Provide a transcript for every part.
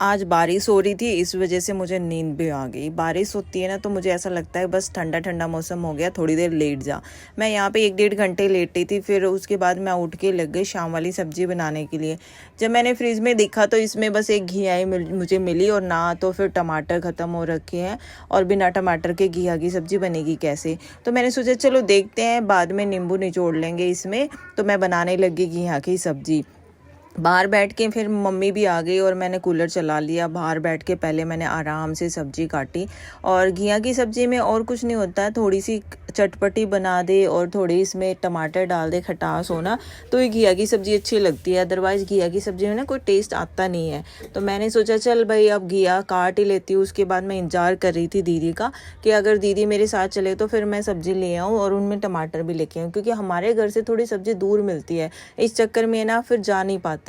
आज बारिश हो रही थी, इस वजह से मुझे नींद भी आ गई। बारिश होती है ना तो मुझे ऐसा लगता है बस ठंडा ठंडा मौसम हो गया, थोड़ी देर लेट जा। मैं यहाँ पे 1 डेढ़ घंटे लेटी थी, फिर उसके बाद मैं उठ के लग गई शाम वाली सब्जी बनाने के लिए। जब मैंने फ्रिज में देखा तो इसमें बस एक घिया मुझे मिली, और ना तो फिर टमाटर ख़त्म हो रखे हैं, और बिना टमाटर के घिया की सब्ज़ी बनेगी कैसे। तो मैंने सोचा चलो देखते हैं, बाद में नींबू निचोड़ लेंगे इसमें। तो मैं बनाने लगी घिया की सब्ज़ी। बाहर बैठ के फिर मम्मी भी आ गई और मैंने कूलर चला लिया। बाहर बैठ के पहले मैंने आराम से सब्जी काटी। और घिया की सब्जी में और कुछ नहीं होता है, थोड़ी सी चटपटी बना दे और थोड़ी इसमें टमाटर डाल दे, खटास हो ना, तो ये घिया की सब्ज़ी अच्छी लगती है। अदरवाइज़ घिया की सब्ज़ी में ना कोई टेस्ट आता नहीं है। तो मैंने सोचा चल भाई अब घिया काट ही लेती हूँ। उसके बाद मैं इंतज़ार कर रही थी दीदी का, कि अगर दीदी मेरे साथ चले तो फिर मैं सब्ज़ी ले आऊँ और उनमें टमाटर भी लेके आऊँ, क्योंकि हमारे घर से थोड़ी सब्ज़ी दूर मिलती है। इस चक्कर में ना फिर जा नहीं पाते।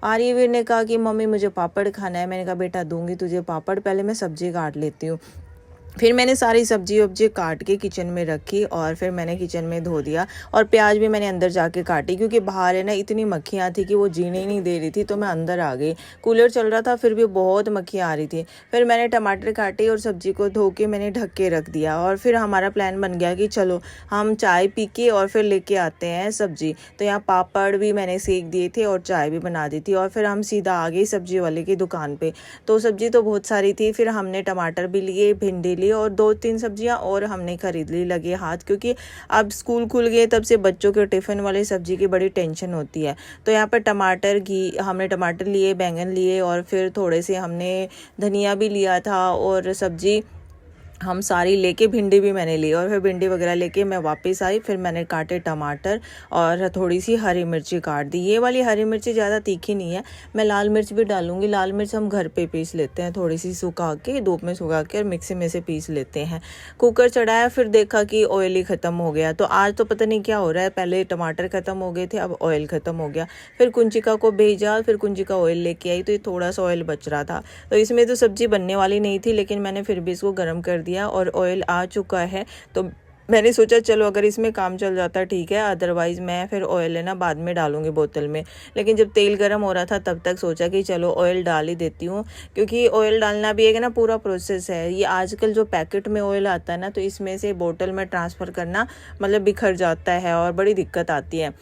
आर्यवीर ने कहा कि मम्मी मुझे पापड़ खाना है। मैंने कहा बेटा दूंगी तुझे पापड़, पहले मैं सब्जी काट लेती हूँ। फिर मैंने सारी सब्जी वब्जी काट के किचन में रखी, और फिर मैंने किचन में धो दिया। और प्याज भी मैंने अंदर जाके काटी, क्योंकि बाहर है ना इतनी मक्खियाँ थी कि वो जीने ही नहीं दे रही थी। तो मैं अंदर आ गई, कूलर चल रहा था फिर भी बहुत मक्खियाँ आ रही थी। फिर मैंने टमाटर काटे और सब्जी को धो के मैंने ढक के रख दिया। और फिर हमारा प्लान बन गया कि चलो हम चाय पी के और फिर लेके आते हैं सब्जी। तो यहाँ पापड़ भी मैंने सेक दिए थे और चाय भी बना दी थी, और फिर हम सीधा आ गए सब्जी वाले की दुकान पे। तो सब्जी तो बहुत सारी थी, फिर हमने टमाटर भी लिए, भिंडी ली और 2-3 सब्जियां और हमने खरीद ली लगे हाथ, क्योंकि अब स्कूल खुल गए तब से बच्चों के टिफ़िन वाली सब्जी की बड़ी टेंशन होती है। तो यहाँ पर हमने टमाटर लिए, बैंगन लिए, और फिर थोड़े से हमने धनिया भी लिया था, और सब्जी हम सारी लेके भिंडी भी मैंने ली। और फिर भिंडी वगैरह लेके मैं वापस आई। फिर मैंने काटे टमाटर और थोड़ी सी हरी मिर्ची काट दी। ये वाली हरी मिर्ची ज़्यादा तीखी नहीं है, मैं लाल मिर्च भी डालूंगी। लाल मिर्च हम घर पे पीस लेते हैं, थोड़ी सी सुखा के, धूप में सुखा के, और मिक्सी में से पीस लेते हैं। कुकर चढ़ाया, फिर देखा कि ऑयल ही ख़त्म हो गया। तो आज तो पता नहीं क्या हो रहा है, पहले टमाटर ख़त्म हो गए थे, अब ऑयल ख़त्म हो गया। फिर कुंचिका को भेजा, फिर कुंचिका ऑयल लेके आई, तो ये थोड़ा सा ऑयल बच रहा था। तो इसमें तो सब्जी बनने वाली नहीं थी, लेकिन मैंने फिर भी इसको गर्म कर दिया और ऑयल आ चुका है। तो मैंने सोचा चलो अगर इसमें काम चल जाता ठीक है, अदरवाइज़ मैं फिर ऑयल है ना बाद में डालूंगी बोतल में। लेकिन जब तेल गर्म हो रहा था तब तक सोचा कि चलो ऑयल डाल ही देती हूँ, क्योंकि ऑयल डालना भी एक ना पूरा प्रोसेस है। ये आजकल जो पैकेट में ऑयल आता है ना, तो इसमें से बोतल में ट्रांसफ़र करना मतलब बिखर जाता है और बड़ी दिक्कत आती है।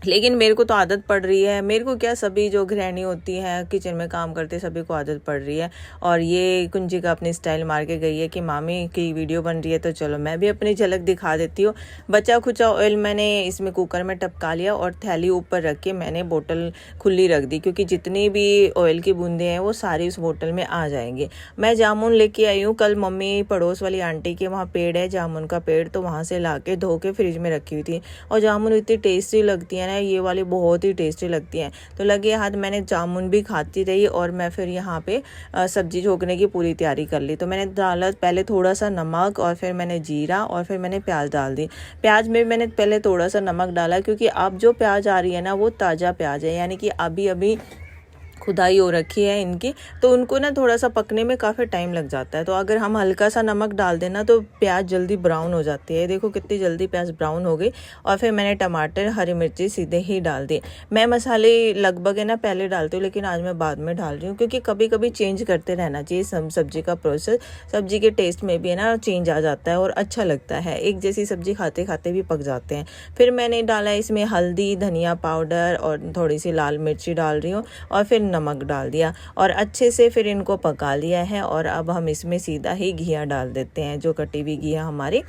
लेकिन मेरे को तो आदत पड़ रही है। मेरे को क्या, सभी जो गृहिणी होती हैं किचन में काम करते सभी को आदत पड़ रही है। और ये कुंजिका अपनी स्टाइल मार के गई है कि मामी की वीडियो बन रही है तो चलो मैं भी अपनी झलक दिखा देती हूँ। बचा खुचा ऑयल मैंने इसमें कुकर में टपका लिया और थैली ऊपर रख के मैंने बोतल खुली रख दी, क्योंकि जितनी भी ऑयल की बूंदें हैं वो सारी उस बोतल में आ जाएंगे। मैं जामुन लेके आई हूँ, कल मम्मी पड़ोस वाली आंटी के वहाँ पेड़ है जामुन का पेड़, तो वहाँ से ला के धो के फ्रिज में रखी हुई थी। और जामुन इतनी टेस्टी लगती है ना, ये वाली बहुत ही टेस्टी लगती हैं। तो लगे हाथ मैंने जामुन भी खाती रही, और मैं फिर यहाँ पे सब्जी झोंकने की पूरी तैयारी कर ली। तो मैंने डाला पहले थोड़ा सा नमक, और फिर मैंने जीरा, और फिर मैंने प्याज डाल दी। प्याज में मैंने पहले थोड़ा सा नमक डाला, क्योंकि अब जो प्याज आ रही है ना वो ताज़ा प्याज है, यानी कि अभी अभी खुदाई हो रखी है इनकी, तो उनको ना थोड़ा सा पकने में काफ़ी टाइम लग जाता है। तो अगर हम हल्का सा नमक डाल देना तो प्याज जल्दी ब्राउन हो जाती है। देखो कितनी जल्दी प्याज ब्राउन हो गई। और फिर मैंने टमाटर, हरी मिर्ची सीधे ही डाल दी। मैं मसाले लगभग है ना पहले डालती हूँ, लेकिन आज मैं बाद में डाल रही हूँ, क्योंकि कभी कभी चेंज करते रहना चाहिए सब्जी का प्रोसेस। सब्जी के टेस्ट में भी है ना चेंज आ जाता है और अच्छा लगता है, एक जैसी सब्जी खाते खाते भी पक जाते हैं। फिर मैंने डाला इसमें हल्दी, धनिया पाउडर और थोड़ी सी लाल मिर्ची डाल रही हूँ, और फिर नमक डाल दिया, और अच्छे से फिर इनको पका लिया है। और अब हम इसमें सीधा ही घिया डाल देते हैं, जो कटी हुई घिया हमारी,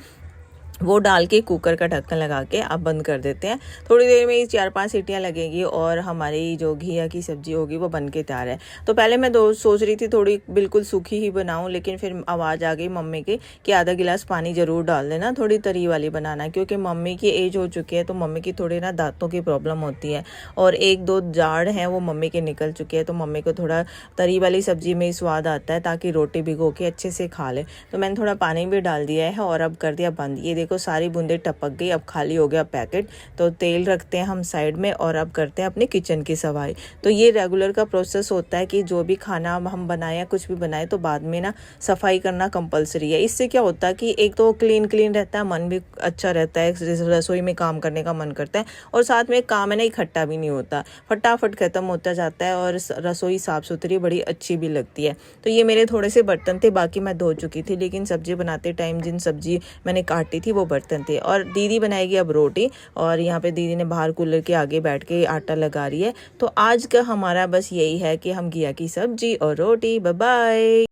वो डाल के कुकर का ढक्कन लगा के अब बंद कर देते हैं। थोड़ी देर में 4-5 सीटियाँ लगेगी और हमारी जो घिया की सब्ज़ी होगी वो बन के तैयार है। तो पहले मैं सोच रही थी थोड़ी बिल्कुल सूखी ही बनाऊं, लेकिन फिर आवाज़ आ गई मम्मी की कि आधा गिलास पानी ज़रूर डाल देना, थोड़ी तरी वाली बनाना, क्योंकि मम्मी की एज हो चुकी है, तो मम्मी की थोड़ी ना दांतों की प्रॉब्लम होती है, और 1-2 जाड़ हैं वो मम्मी के निकल चुके हैं। तो मम्मी को थोड़ा तरी वाली सब्ज़ी में ही स्वाद आता है, ताकि रोटी भिगो के अच्छे से खा ले। तो मैंने थोड़ा पानी भी डाल दिया है और अब कर दिया बंद। ये को सारी बूंदें टपक गई, अब खाली हो गया पैकेट। तो तेल रखते हैं हम साइड में और अब करते हैं अपने किचन की सफाई। तो ये रेगुलर का प्रोसेस होता है कि जो भी खाना हम बनाए या कुछ भी बनाए तो बाद में ना सफाई करना कंपलसरी है। इससे क्या होता है कि एक तो क्लीन क्लीन रहता है, मन भी अच्छा रहता है, रसोई में काम करने का मन करता है, और साथ में काम है ना इकट्ठा भी नहीं होता, फटाफट खत्म होता जाता है और रसोई साफ सुथरी बड़ी अच्छी भी लगती है। तो ये मेरे थोड़े से बर्तन थे, बाकी मैं धो चुकी थी, लेकिन सब्जी बनाते टाइम जिन सब्जी मैंने काटी थी वो बर्तन थे। और दीदी बनाएगी अब रोटी, और यहाँ पे दीदी ने बाहर कूलर के आगे बैठ के आटा लगा रही है। तो आज का हमारा बस यही है कि हम घिया की सब्जी और रोटी। Bye bye.